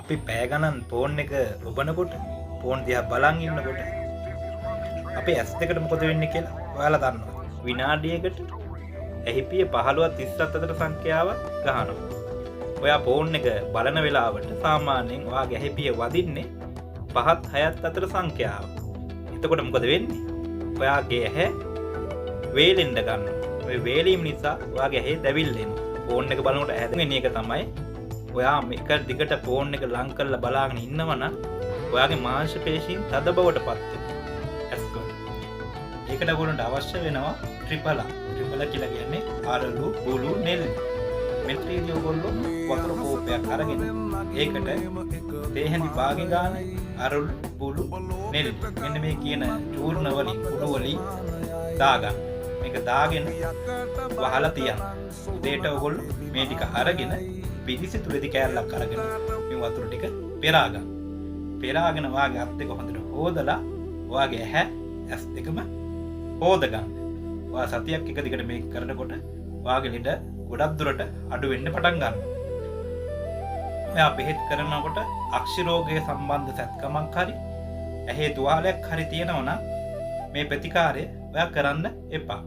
අපි පැය ගණන් ෆෝන් එක ඔබනකොට ෆෝන් දිහා බලන් ඉන්නකොට අපේ ඇස් දෙකට මොකද වෙන්නේ කියලා ඔයාලා දන්නවද? විනාඩියකට ඇහිපිය 15ත් 30ත් අතර සංඛ්‍යාවක් ගහනවා. ඔයා ෆෝන් එක බලන වෙලාවට සාමාන්‍යයෙන් ඔයාගේ ඇහිපිය වදින්නේ 5ත් 6ත් අතර සංඛ්‍යාව. එතකොට මොකද වෙන්නේ? ඔයාගේ ඇහැ වේලෙන්න ගන්නවා. ඔය වේලීම නිසා ඔයාගේ ඇහි දැවිල්ල එනවා. ෆෝන් එක බලනකොට ඇහැ දැවෙන එක තමයි ඔයා එක දිගට ෆෝන් එක ලං කරලා බලාගෙන ඉන්නවනම් ඔයාගේ මාංශ පේශීන් තද බවට පත් වෙනවා. ඒකට ඔයගොල්ලන්ට අවශ්‍ය වෙනවා ත්‍රිපල. ත්‍රිපල කියලා කියන්නේ අරලු, බුලු, නෙල්ලි. මෙත්‍රීදී ඔයගොල්ලෝ වතුර කෝපයක් අරගෙන ඒකට තේහැඳි භාගෙ ගන්න අරලු, බුලු, නෙල්ලි. මෙන්න මේ කියන චූර්ණ වලින් කුණු වලින් දාගන්න. මේක දාගෙන වහලා තියන්න. උදේට ඔයගොල්ලෝ මේ ටික අරගෙන පිරිසි තුලදී කෑල්ලක් අරගෙන මේ වතුර ටික පෙරා ගන්න. පෙරාගෙන වාගේ අත් දෙක හොඳට හොදලා වාගේ ඇහැ ඇස් දෙකම හොද ගන්න. ඔයා සතියක් එක දිගට මේක කරනකොට වාගේ ලෙඩ ගොඩක් දුරට අඩු වෙන්න පටන් ගන්නවා. ඔයා බෙහෙත් කරනකොට අක්ෂි රෝගය සම්බන්ධ සැත්කමක් හරි ඇහි තුවාලයක් හරි තියෙනවා නම් මේ ප්‍රතිකාරය ඔයා කරන්න එපා.